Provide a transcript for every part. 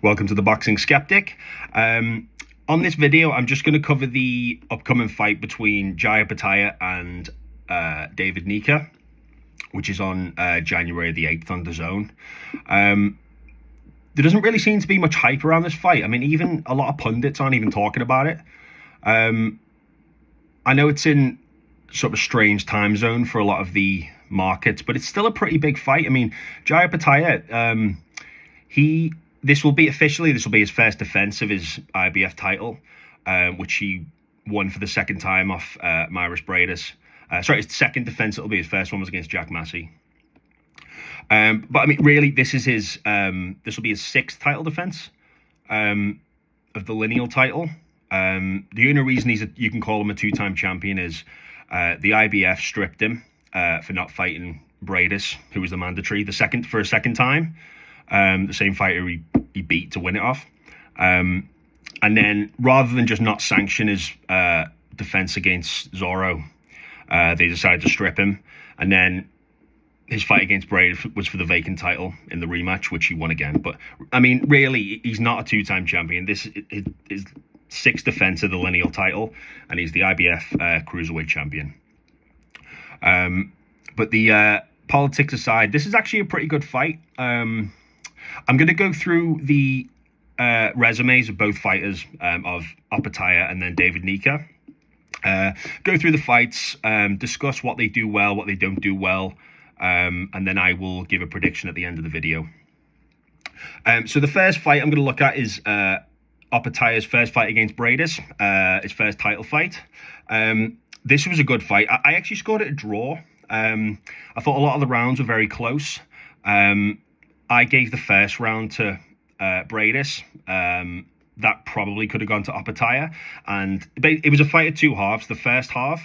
Welcome to the Boxing Skeptic. On this video, I'm just going to cover the upcoming fight between Opetaia and David Nyika, which is on January the 8th on DAZN. There doesn't really seem to be much hype around this fight. I mean, even a lot of pundits aren't even talking about it. I know it's in sort of a strange time zone for a lot of the markets, but it's still a pretty big fight. I mean, Opetaia, this will be his first defense of his IBF title, which he won for the second time off Myris Bradis. His second defense. It'll be his first one was against Jack Massey. But I mean, really, this will be his sixth title defense of the lineal title. The only reason you can call him a two-time champion is the IBF stripped him for not fighting Bradis, who was the mandatory, for a second time. The same fighter he beat to win it off. And then rather than just not sanction his defense against Zorro, they decided to strip him. And then his fight against Bradis was for the vacant title in the rematch, which he won again. But I mean, really, he's not a two-time champion. This is his sixth defense of the lineal title, and he's the IBF Cruiserweight champion. But the politics aside, this is actually a pretty good fight. I'm going to go through the resumes of both fighters, of Opetaia and then David Nyika. Go through the fights, discuss what they do well, what they don't do well, and then I will give a prediction at the end of the video. So the first fight I'm going to look at is Opetaia's first fight against Bradis, his first title fight. This was a good fight. I actually scored it a draw. I thought a lot of the rounds were very close. I gave the first round to Bradis. That probably could have gone to Opetaia. And it was a fight of two halves. The first half,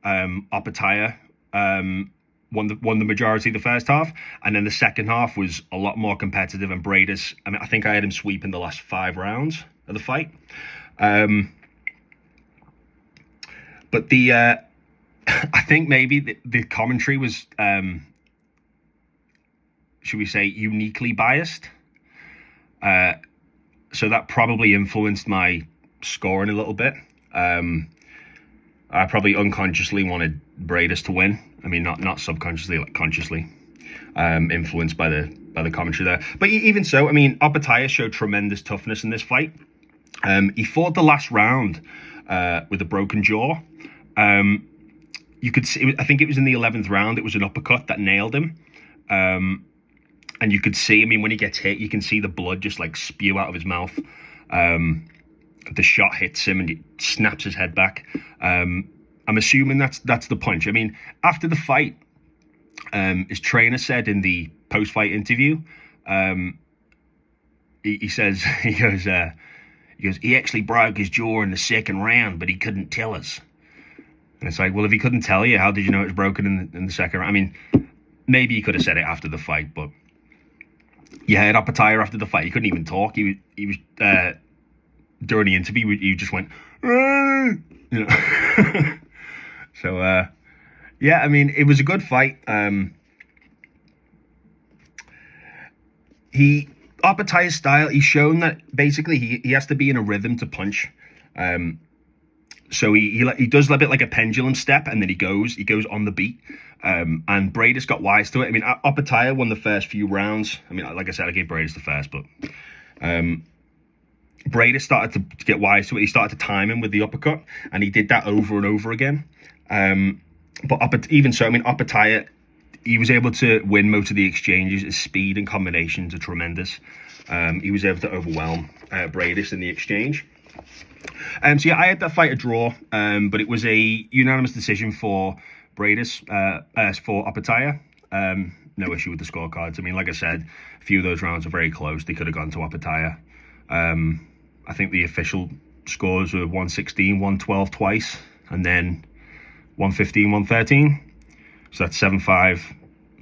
Opetaia won the majority of the first half. And then the second half was a lot more competitive. And Bradis, I mean, I think I had him sweep in the last 5 rounds of the fight. But I think maybe the commentary was, should we say, uniquely biased. So that probably influenced my scoring a little bit. I probably unconsciously wanted Bradis to win. I mean, not subconsciously, like consciously, influenced by the commentary there. But even so, I mean, Opetaia showed tremendous toughness in this fight. He fought the last round with a broken jaw. You could see, I think it was in the 11th round, it was an uppercut that nailed him. And you could see, I mean, when he gets hit, you can see the blood just like spew out of his mouth. The shot hits him and he snaps his head back. I'm assuming that's the punch. I mean, after the fight, his trainer said in the post-fight interview, he goes, he actually broke his jaw in the second round, but he couldn't tell us. And it's like, well, if he couldn't tell you, how did you know it was broken in the second round? I mean, maybe he could have said it after the fight, but you heard Opetaia after the fight. He couldn't even talk. He was during the interview, he just went, you know. So yeah, I mean, it was a good fight. Opetaia's style, he's shown that basically he has to be in a rhythm to punch. So he does a bit like a pendulum step, and then he goes on the beat. And Bradis got wise to it. I mean, Opetaia won the first few rounds. I mean, like I said, I gave Bradis the first, but Bradis started to get wise to it. He started to time him with the uppercut, and he did that over and over again. But even so, I mean, Opetaia, he was able to win most of the exchanges. His speed and combinations are tremendous. He was able to overwhelm Bradis in the exchange. So yeah, I had that fight a draw, but it was a unanimous decision for Bradis, for Opetaia. No issue with the scorecards. I mean, like I said, a few of those rounds are very close. They could have gone to Opetaia. I think the official scores were 116, 112 twice, and then 115, 113. So that's 7-5,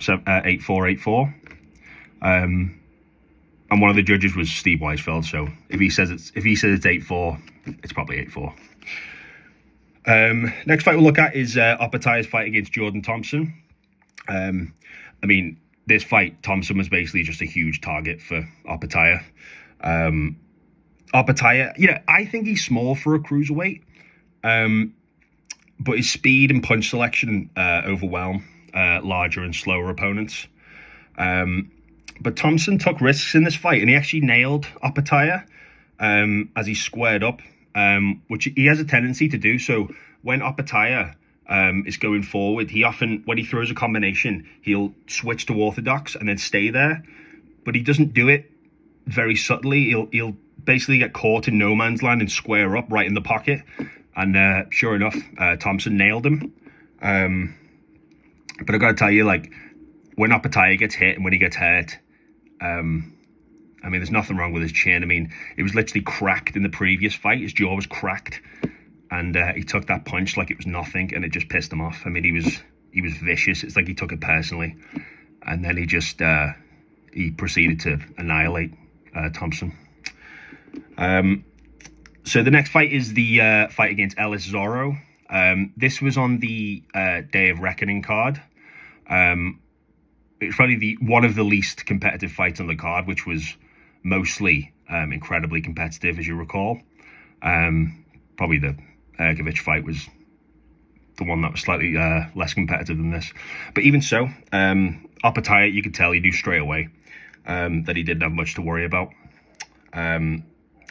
8-4, 8-4. And one of the judges was Steve Weisfeld. So if he says it's 8-4, it's probably 8-4. Next fight we'll look at is Opetaia's fight against Jordan Thompson. I mean, this fight, Thompson was basically just a huge target for Opetaia. Opetaia, I think he's small for a cruiserweight, but his speed and punch selection overwhelm larger and slower opponents. But Thompson took risks in this fight, and he actually nailed Opetaia as he squared up, which he has a tendency to do. So when Opetaia is going forward, he often, when he throws a combination, he'll switch to orthodox and then stay there. But he doesn't do it very subtly. He'll basically get caught in no man's land and square up right in the pocket. And sure enough, Thompson nailed him. But I got to tell you, like, when Opetaia gets hit and when he gets hurt, I mean, there's nothing wrong with his chin. I mean, it was literally cracked in the previous fight. His jaw was cracked, and he took that punch like it was nothing, and it just pissed him off. I mean, he was vicious. It's like he took it personally, and then he proceeded to annihilate Thompson. So the next fight is the fight against Ellis Zorro. This was on the Day of Reckoning card. It's probably one of the least competitive fights on the card, which was mostly incredibly competitive, as you recall. Probably the Ergovic fight was the one that was slightly less competitive than this. But even so, Opetaia, you could tell he knew straight away that he didn't have much to worry about.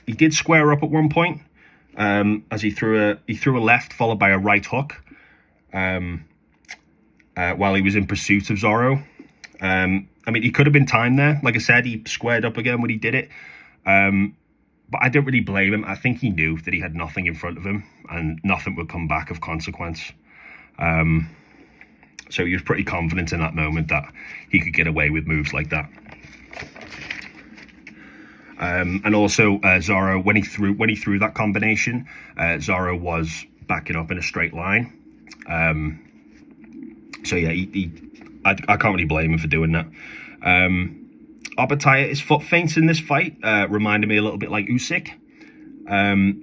He did square up at one point as he threw a left followed by a right hook while he was in pursuit of Zorro. I mean, he could have been timed there. Like I said, he squared up again when he did it. But I don't really blame him. I think he knew that he had nothing in front of him and nothing would come back of consequence. So he was pretty confident in that moment that he could get away with moves like that. And also Zorro, when he threw that combination, Zorro was backing up in a straight line. So yeah, I can't really blame him for doing that. Opetaia, his foot feints in this fight reminded me a little bit like Usyk,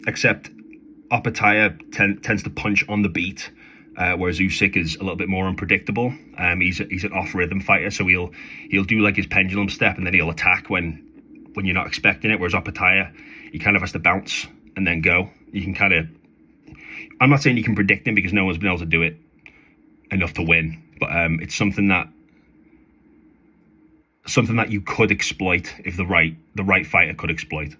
except Opetaia tends to punch on the beat, whereas Usyk is a little bit more unpredictable. He's an off-rhythm fighter, so he'll do like his pendulum step and then he'll attack when you're not expecting it, whereas Opetaia, he kind of has to bounce and then go. You can kind of, I'm not saying you can predict him because no one's been able to do it enough to win, but it's something that you could exploit if the right fighter could exploit.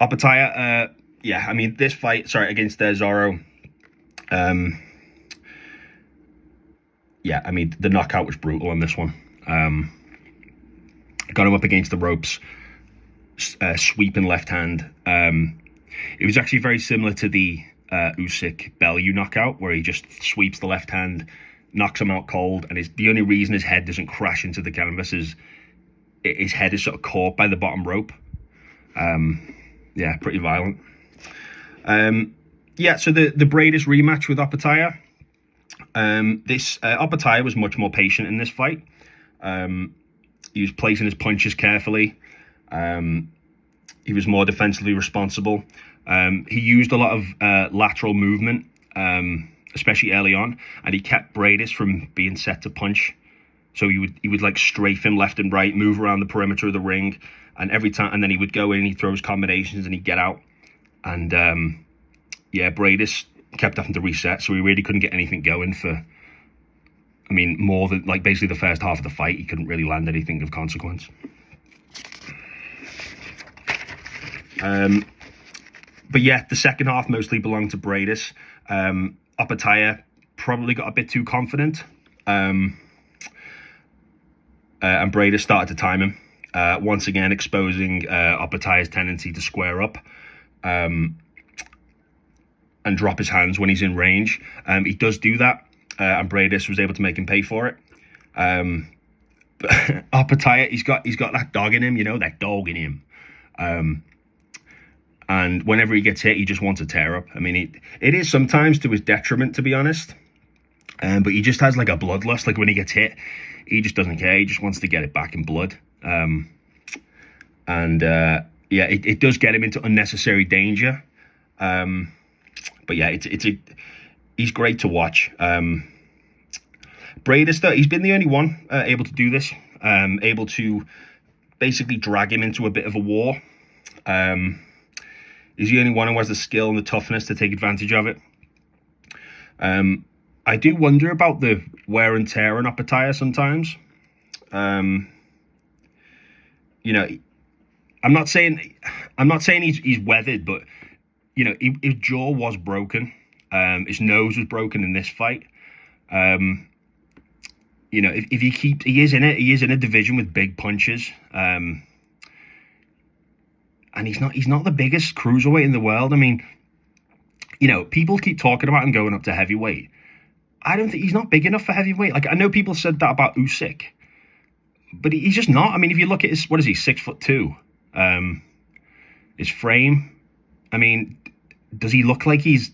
Opetaia, yeah, I mean, this fight, against Zorro, yeah, I mean, the knockout was brutal on this one. Got him up against the ropes, sweeping left hand. It was actually very similar to the Usyk Bellew knockout, where he just sweeps the left hand, knocks him out cold, and the only reason his head doesn't crash into the canvas is his head is sort of caught by the bottom rope. Yeah, pretty violent. Yeah, so the Bradis rematch with Opetaia. Opetaia was much more patient in this fight. He was placing his punches carefully. He was more defensively responsible. He used a lot of lateral movement, especially early on, and he kept Bradis from being set to punch. So he would like strafe him left and right, move around the perimeter of the ring, and every time, and then he would go in, he'd throw his combinations, and he'd get out. And yeah, Bradis kept having to reset, so he really couldn't get anything going for, I mean, more than like basically the first half of the fight. He couldn't really land anything of consequence. But yeah, the second half mostly belonged to Bradis. Opetaia probably got a bit too confident. And Bradis started to time him, once again exposing Opetaia's tendency to square up and drop his hands when he's in range. He does do that, and Bradis was able to make him pay for it. But Opetaia, he's got that dog in him, that dog in him. And whenever he gets hit, he just wants to tear up. I mean, it is sometimes to his detriment, to be honest. But he just has like a bloodlust. Like when he gets hit, he just doesn't care. He just wants to get it back in blood. Yeah, it does get him into unnecessary danger. But yeah, he's great to watch. Bradis, though, he's been the only one able to do this. Able to basically drag him into a bit of a war. He's the only one who has the skill and the toughness to take advantage of it. I do wonder about the wear and tear on Opetaia sometimes. You know, I'm not saying he's weathered, but you know, his jaw was broken. His nose was broken in this fight. You know, if he is in a division with big punches. And he's not the biggest cruiserweight in the world. I mean, you know, people keep talking about him going up to heavyweight. I don't think he's not big enough for heavyweight. Like, I know people said that about Usyk, but he's just not. I mean, if you look at his, what is he, 6'2"? His frame. I mean, does he look like he's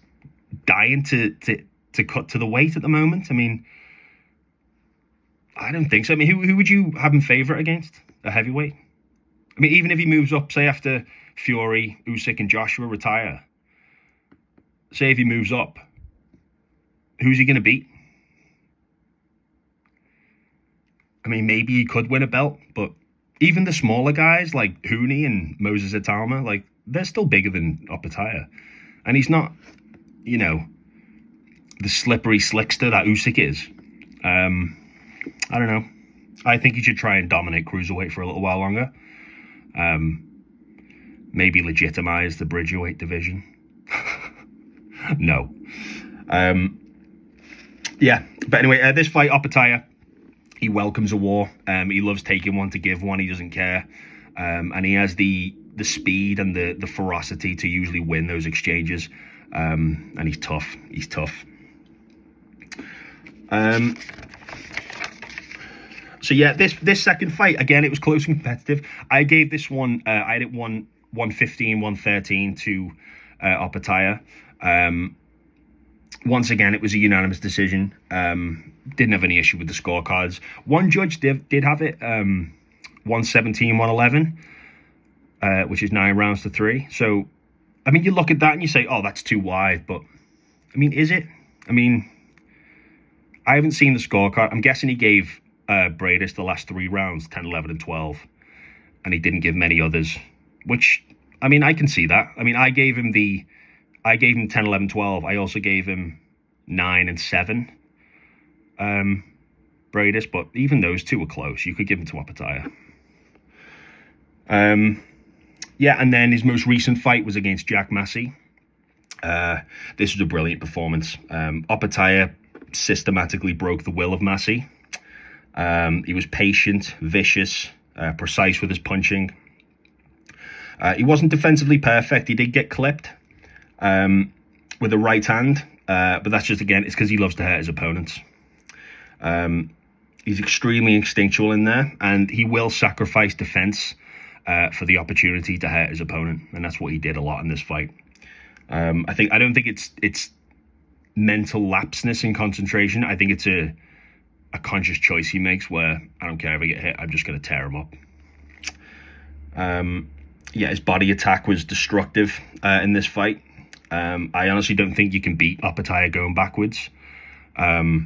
dying to cut to the weight at the moment? I mean, I don't think so. I mean, who would you have him favourite against? A heavyweight? I mean, even if he moves up, say after Fury, Usyk and Joshua retire, say if he moves up, who's he going to beat? I mean, maybe he could win a belt, but even the smaller guys like Huni and Moses Italma, like, they're still bigger than Opetaia. And he's not, you know, the slippery slickster that Usyk is. I don't know. I think he should try and dominate cruiserweight for a little while longer. Maybe legitimize the bridgerweight division. No. Yeah, but anyway, this fight, Opetaia, he welcomes a war. He loves taking one to give one. He doesn't care. And he has the speed and the ferocity to usually win those exchanges. And he's tough. He's tough. So yeah, this second fight, again, it was close and competitive. I gave this one, I had it 115, 113 to Opetaia. Once again, it was a unanimous decision. Didn't have any issue with the scorecards. One judge did have it 117, 111, which is 9 rounds to 3. So, I mean, you look at that and you say, oh, that's too wide. But, I mean, is it? I mean, I haven't seen the scorecard. I'm guessing he gave Bradis the last 3 rounds, 10, 11, and 12. And he didn't give many others, which, I mean, I can see that. I mean, I gave him 10, 11, 12. I also gave him 9 and 7. Bradis, but even those two were close. You could give him to Opetaia. Yeah, and then his most recent fight was against Jack Massey. This was a brilliant performance. Opetaia systematically broke the will of Massey. He was patient, vicious, precise with his punching. He wasn't defensively perfect. He did get clipped with the right hand, but that's just, again, it's because he loves to hurt his opponents. He's extremely instinctual in there, and he will sacrifice defense for the opportunity to hurt his opponent, and that's what he did a lot in this fight. I don't think it's mental lapseness in concentration. I think it's a conscious choice he makes where, I don't care if I get hit, I'm just going to tear him up. Yeah, his body attack was destructive in this fight. I honestly don't think you can beat Opetaia going backwards. I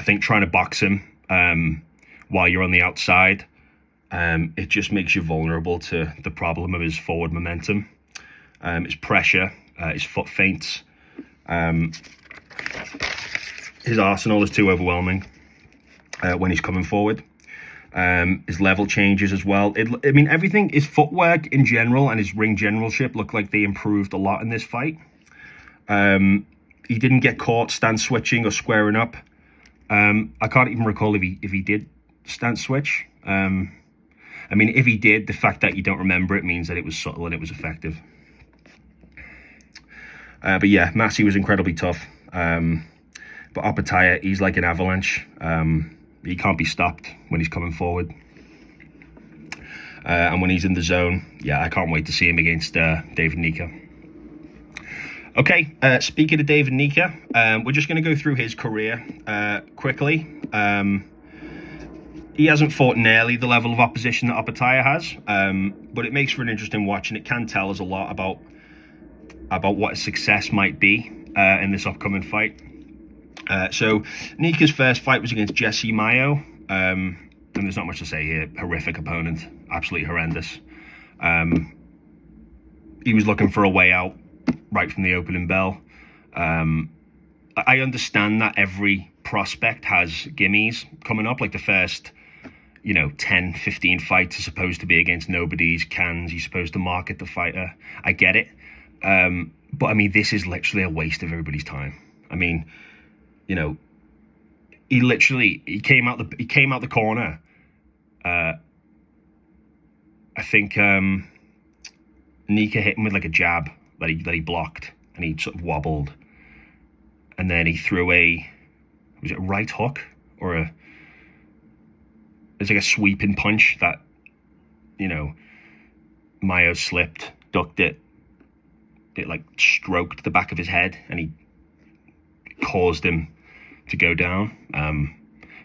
think trying to box him while you're on the outside, it just makes you vulnerable to the problem of his forward momentum, his pressure, his foot feints. His arsenal is too overwhelming when he's coming forward. His level changes as well. I mean, everything, his footwork in general and his ring generalship looked like they improved a lot in this fight. He didn't get caught stance switching or squaring up. I can't even recall if he did stance switch. I mean, if he did, the fact that you don't remember it means that it was subtle and it was effective. But yeah, Massey was incredibly tough. But Opetaia, he's like an avalanche. He can't be stopped when he's coming forward. And when he's in the zone, yeah, I can't wait to see him against David Nyika. Okay, speaking of David Nyika, we're just going to go through his career quickly. He hasn't fought nearly the level of opposition that Opetaia has, but it makes for an interesting watch, and it can tell us a lot about what his success might be in this upcoming fight. So Nyika's first fight was against Jesse Mayo. and there's not much to say here. Horrific opponent, absolutely horrendous. He was looking for a way out right from the opening bell. I understand that every prospect has gimmies coming up, like the first, 10, 15 fights are supposed to be against nobodies, cans, you're supposed to market the fighter. I get it. But I mean, this is literally a waste of everybody's time. I mean, he came out the corner. I think Nyika hit him with like a jab that he blocked, and he sort of wobbled, and then he threw was it a right hook or it's like a sweeping punch that Mayo slipped, ducked it. It like stroked the back of his head, and he caused him to go down.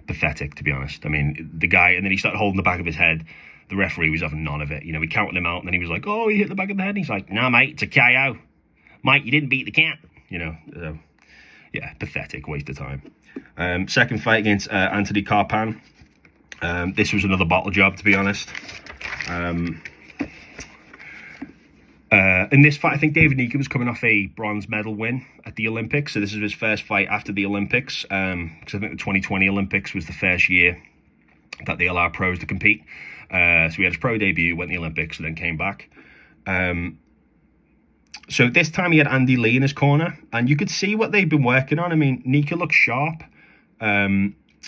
Pathetic, to be honest. I mean, the guy, and then he started holding the back of his head. The referee was having none of it. We counted him out, and then he was like, "Oh, he hit the back of the head." And he's like, "Nah, mate, it's a KO. Mate, you didn't beat the cat." So, yeah, pathetic, waste of time. Second fight against Anthony Carpan. This was another bottle job, to be honest. In this fight, I think David Nyika was coming off a bronze medal win at the Olympics. So this is his first fight after the Olympics. Because I think the 2020 Olympics was the first year that they allowed pros to compete. So he had his pro debut, went to the Olympics, and then came back. So this time he had Andy Lee in his corner, and you could see what they've been working on. I mean, Nyika looked sharp,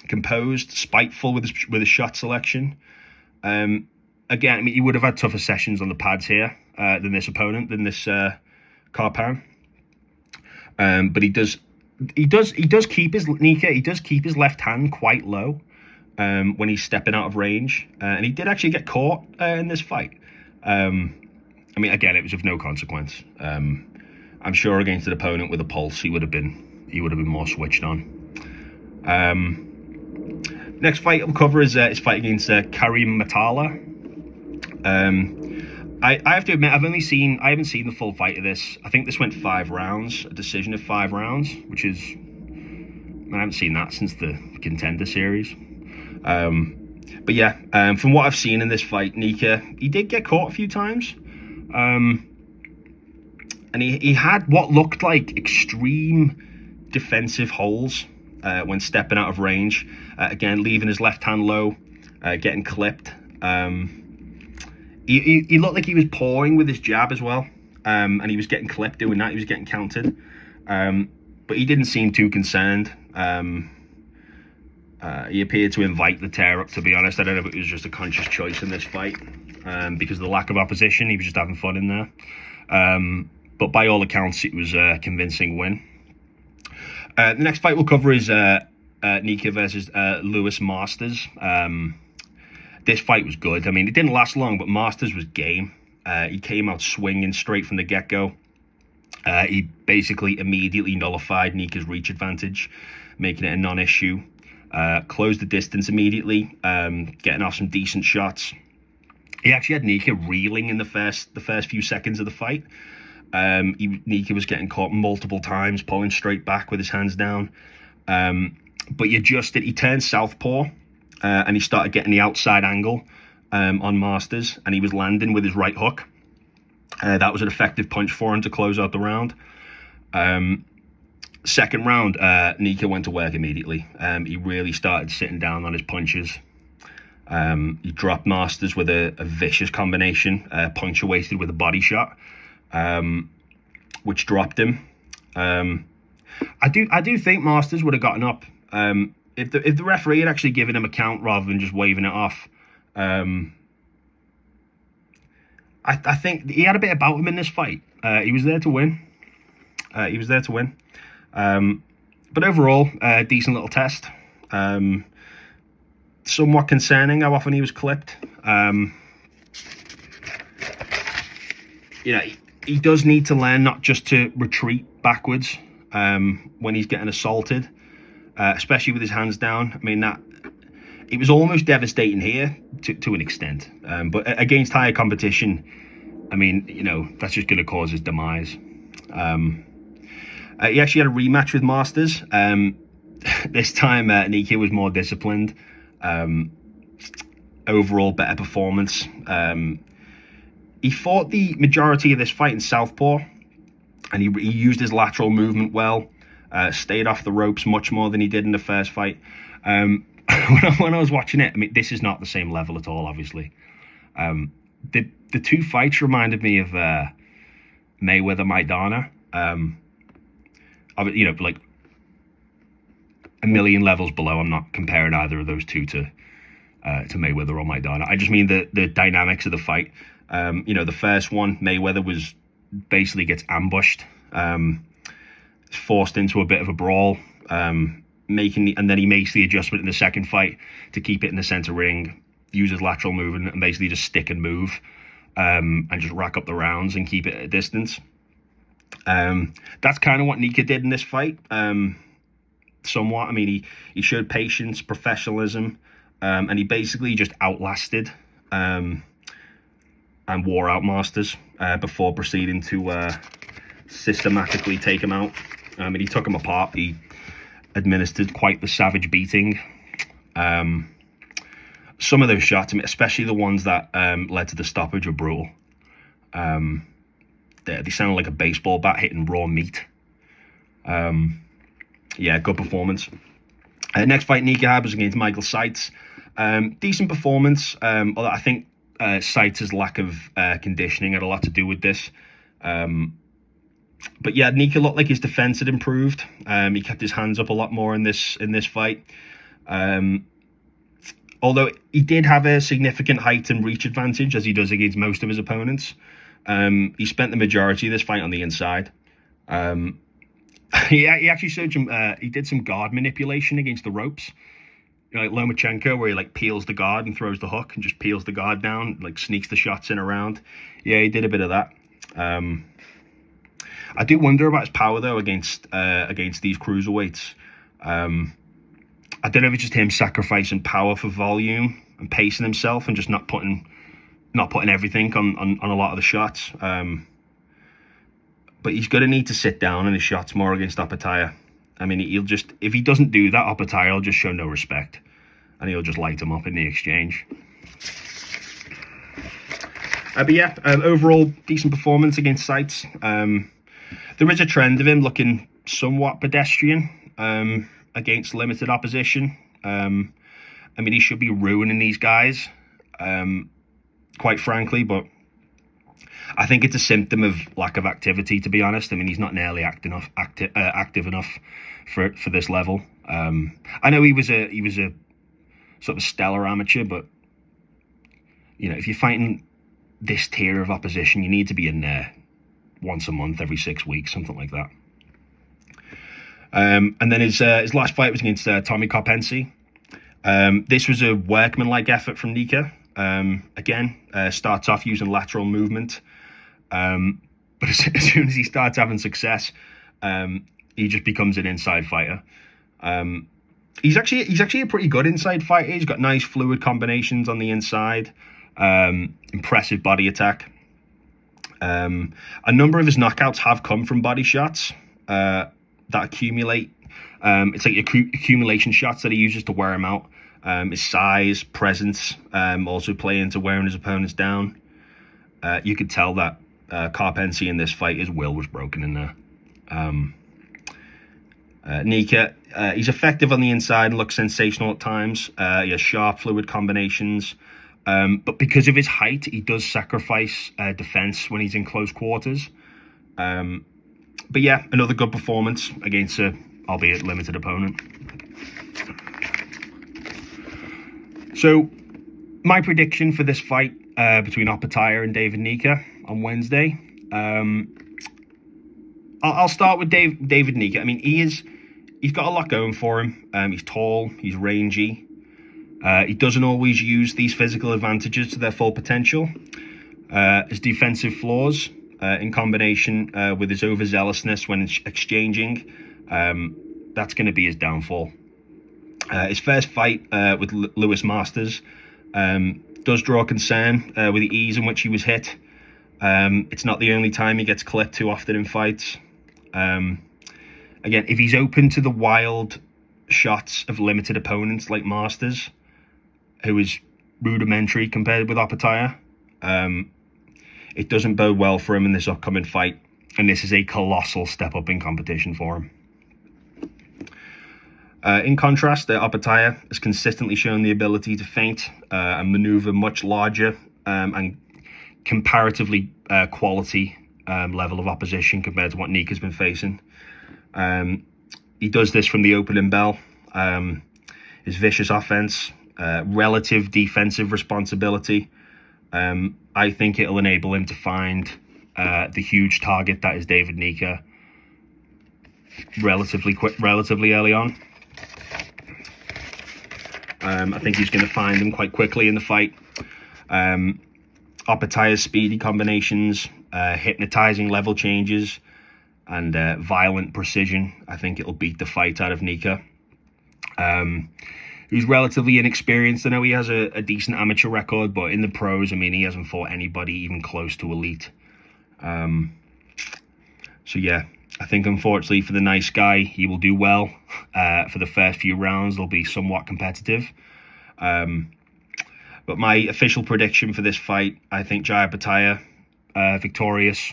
composed, spiteful with his shot selection. Again, I mean, he would have had tougher sessions on the pads here than this opponent, than this Carpan. But he does keep his Nyika. He does keep his left hand quite low when he's stepping out of range, and he did actually get caught in this fight. I mean, again, it was of no consequence. I'm sure against an opponent with a pulse, he would have been more switched on. Next fight we'll cover is his fight against Karim Matala. I have to admit, I haven't seen the full fight of this. I think this went 5 rounds, a decision of 5 rounds, which is, I haven't seen that since the Contender series. But yeah, from what I've seen in this fight, Nyika, he did get caught a few times. And he had what looked like extreme defensive holes when stepping out of range. Again, leaving his left hand low, getting clipped. He looked like he was pawing with his jab as well, and he was getting clipped doing that. He was getting countered, but he didn't seem too concerned. He appeared to invite the tear up, to be honest. I don't know if it was just a conscious choice in this fight, because of the lack of opposition. He was just having fun in there. But by all accounts, it was a convincing win. The next fight we'll cover is Nyika versus Lewis Masters. This fight was good. I mean, it didn't last long, but Masters was game. He came out swinging straight from the get-go. He basically immediately nullified Nika's reach advantage, making it a non-issue. Closed the distance immediately, getting off some decent shots. He actually had Nyika reeling in the first few seconds of the fight. Nyika was getting caught multiple times, pulling straight back with his hands down. But he turned southpaw, and he started getting the outside angle on Masters, and he was landing with his right hook. That was an effective punch for him to close out the round. Second round, Nyika went to work immediately. He really started sitting down on his punches. He dropped Masters with a vicious combination, punctuated with a body shot, which dropped him. I do think Masters would have gotten up if the referee had actually given him a count rather than just waving it off. I think he had a bit about him in this fight. He was there to win. But overall, decent little test. Somewhat concerning how often he was clipped. He does need to learn not just to retreat backwards when he's getting assaulted, especially with his hands down. I mean, it was almost devastating here to an extent. But against higher competition, I mean, that's just going to cause his demise. He actually had a rematch with Masters. This time, Nyika was more disciplined. overall better performance. He fought the majority of this fight in southpaw, and he used his lateral movement well. Stayed off the ropes much more than he did in the first fight. When I was watching it, I mean, this is not the same level at all, obviously. The two fights reminded me of Mayweather Maidana. You know, like a million levels below. I'm not comparing either of those two to Mayweather or Maidana. I just mean the dynamics of the fight. You know, the first one, Mayweather basically gets ambushed, forced into a bit of a brawl, and then he makes the adjustment in the second fight to keep it in the center ring, uses lateral movement, and basically just stick and move, and just rack up the rounds and keep it at a distance. That's kind of what Nyika did in this fight, somewhat. I mean, he showed patience, professionalism, and he basically just outlasted and wore out Masters before proceeding to systematically take him out. And he took him apart. He administered quite the savage beating. Some of those shots, I mean, especially the ones that led to the stoppage, were brutal. They sounded like a baseball bat hitting raw meat. Yeah, good performance. Next fight Nyika had was against Michael Seitz. Decent performance, although I think Seitz's lack of conditioning had a lot to do with this. But yeah, Nyika looked like his defense had improved. He kept his hands up a lot more in this fight. Although he did have a significant height and reach advantage, as he does against most of his opponents. He spent the majority of this fight on the inside. He actually showed he did some guard manipulation against the ropes. You know, like Lomachenko, where he like peels the guard and throws the hook and just peels the guard down, like sneaks the shots in around. Yeah, he did a bit of that. I do wonder about his power though against these cruiserweights. I don't know if it's just him sacrificing power for volume and pacing himself and just not putting everything on a lot of the shots. But he's going to need to sit down on his shots more against Opetaia. I mean, if he doesn't do that, Opetaia will just show no respect, and he'll just light him up in the exchange. But yeah, overall decent performance against Seitz. There is a trend of him looking somewhat pedestrian against limited opposition. I mean, he should be ruining these guys, quite frankly, but I think it's a symptom of lack of activity, to be honest. I mean, he's not nearly active enough for this level. I know he was a sort of stellar amateur, but you know, if you're fighting this tier of opposition, you need to be in there once a month, every 6 weeks, something like that. And then his last fight was against Tommy Karpency. This was a workmanlike effort from Nyika. Again, starts off using lateral movement, but as soon as he starts having success, he just becomes an inside fighter. He's actually a pretty good inside fighter. He's got nice fluid combinations on the inside, impressive body attack. A number of his knockouts have come from body shots that accumulate. It's like accumulation shots that he uses to wear him out. His size, presence, also play into wearing his opponents down. You could tell that Karpency in this fight, his will was broken in there. Nyika, he's effective on the inside and looks sensational at times. He has sharp, fluid combinations. But because of his height, he does sacrifice defense when he's in close quarters. But yeah, another good performance against a, albeit limited opponent. So, my prediction for this fight between Opetaia and David Nyika on Wednesday. I'll start with David Nyika. I mean, he's got a lot going for him. He's tall, he's rangy. He doesn't always use these physical advantages to their full potential. His defensive flaws, in combination with his overzealousness when exchanging, that's going to be his downfall. His first fight with Lewis Masters does draw concern with the ease in which he was hit. It's not the only time he gets clipped too often in fights. Again, if he's open to the wild shots of limited opponents like Masters, who is rudimentary compared with Opetaia. It doesn't bode well for him in this upcoming fight, and this is a colossal step up in competition for him. In contrast, Opetaia has consistently shown the ability to feint and maneuver much larger and comparatively quality level of opposition compared to what Nyika's been facing. He does this from the opening bell. His vicious offense, relative defensive responsibility. I think it'll enable him to find the huge target that is David Nyika relatively early on. I think he's going to find him quite quickly in the fight. Opetaia's speedy combinations, hypnotizing level changes, and violent precision, I think it'll beat the fight out of Nyika. Who's relatively inexperienced. I know he has a decent amateur record, but in the pros, I mean, he hasn't fought anybody even close to elite. So yeah, I think unfortunately for the nice guy, he will do well. For the first few rounds, they'll be somewhat competitive. But my official prediction for this fight, I think Jai Opetaia, victorious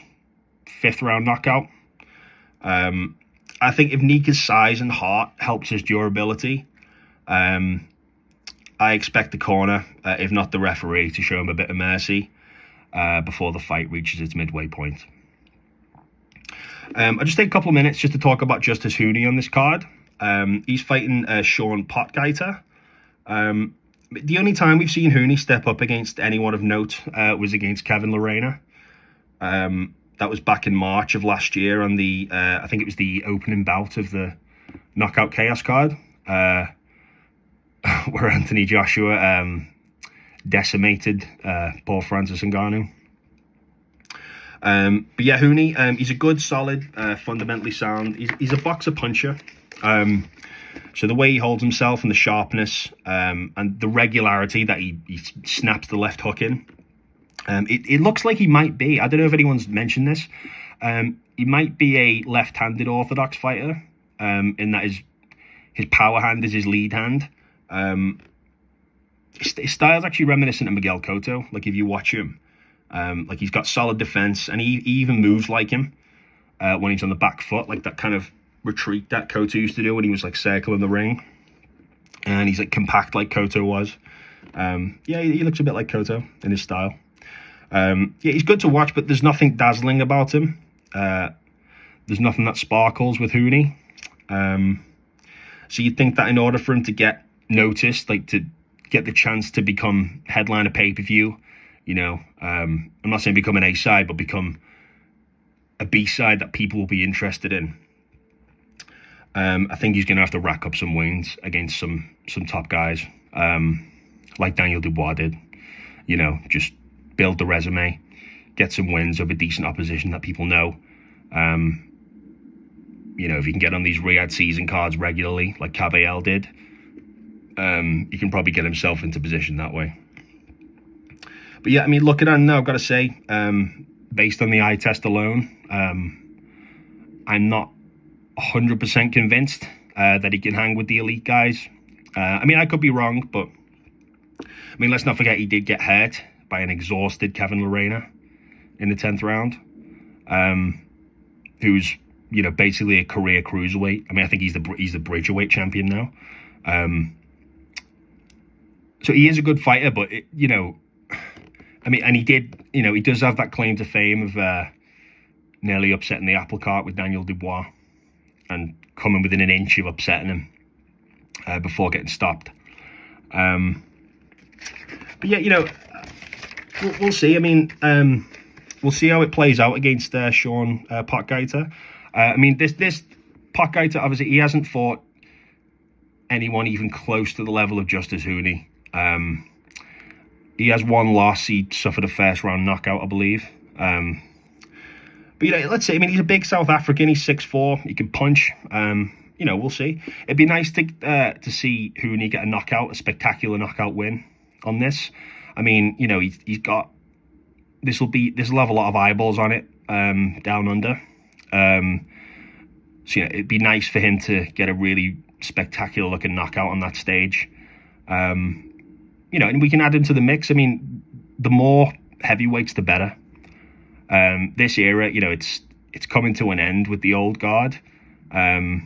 5th round knockout. I think if Nyika's size and heart helps his durability, I expect the corner, if not the referee, to show him a bit of mercy before the fight reaches its midway point. I'll just take a couple of minutes just to talk about Justis Huni on this card. He's fighting Shaun Potgieter. The only time we've seen Huni step up against anyone of note was against Kevin Lerena. That was back in March of last year on the, I think it was the opening bout of the Knockout Chaos card, where Anthony Joshua decimated Paul Francis Ngannou. But yeah, Huni, he's a good, solid, fundamentally sound. He's a boxer puncher. So the way he holds himself and the sharpness and the regularity that he snaps the left hook in, it looks like he might be, I don't know if anyone's mentioned this, he might be a left-handed orthodox fighter, in that his power hand is his lead hand. His style's actually reminiscent of Miguel Cotto. Like if you watch him, like he's got solid defense, and he even moves like him when he's on the back foot, like that kind of retreat that Cotto used to do when he was like circling the ring, and he's like compact like Cotto was. Yeah, he looks a bit like Cotto in his style. Yeah, he's good to watch, but there's nothing dazzling about him. There's nothing that sparkles with Huni. So you'd think that in order for him to get noticed, like to get the chance to become headline of pay-per-view, you know, I'm not saying become an A-side, but become a B-side that people will be interested in. I think he's going to have to rack up some wins against some top guys, like Daniel Dubois did. You know, just build the resume, get some wins over decent opposition that people know. You know, if you can get on these Riyadh season cards regularly, like Caballel did, he can probably get himself into position that way. But yeah, I mean, looking at him now, I've got to say, based on the eye test alone, I'm not 100% convinced that he can hang with the elite guys. I mean, I could be wrong, but I mean, let's not forget he did get hurt by an exhausted Kevin Lerena in the 10th round, who's, you know, basically a career cruiserweight. I mean, I think he's the bridgerweight champion now. So he is a good fighter, but you know, I mean, and he did, you know, he does have that claim to fame of nearly upsetting the apple cart with Daniel Dubois and coming within an inch of upsetting him before getting stopped. But yeah, you know, we'll see. I mean, we'll see how it plays out against Shaun Potgieter. I mean, this Potgieter, obviously, he hasn't fought anyone even close to the level of Justis Huni. He has one loss. He suffered a first round knockout, I believe. But, you know, let's see. I mean, he's a big South African. He's 6'4". He can punch. You know, we'll see. It'd be nice to see Huni get a knockout, a spectacular knockout win on this. I mean, you know, he's got, this will have a lot of eyeballs on it down under. So, you know, it'd be nice for him to get a really spectacular looking knockout on that stage. you know, and we can add him to the mix. I mean, the more heavyweights, the better. This era, you know, it's coming to an end with the old guard. You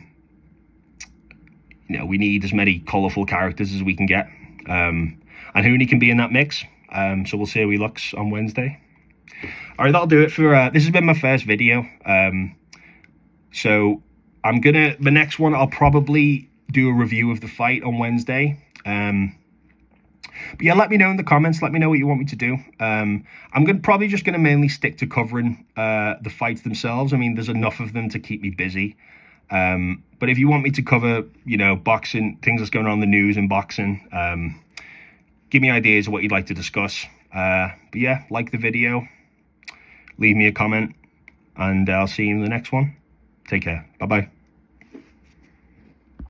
know, we need as many colourful characters as we can get. And Huni can be in that mix. So we'll see how he looks on Wednesday. All right, that'll do it for... this has been my first video. So I'm going to... The next one, I'll probably do a review of the fight on Wednesday. But yeah, let me know in the comments. Let me know what you want me to do. I'm probably just going to mainly stick to covering the fights themselves. I mean, there's enough of them to keep me busy. But if you want me to cover, you know, boxing, things that's going on in the news and boxing, give me ideas of what you'd like to discuss. But yeah, like the video, leave me a comment, and I'll see you in the next one. Take care. Bye-bye.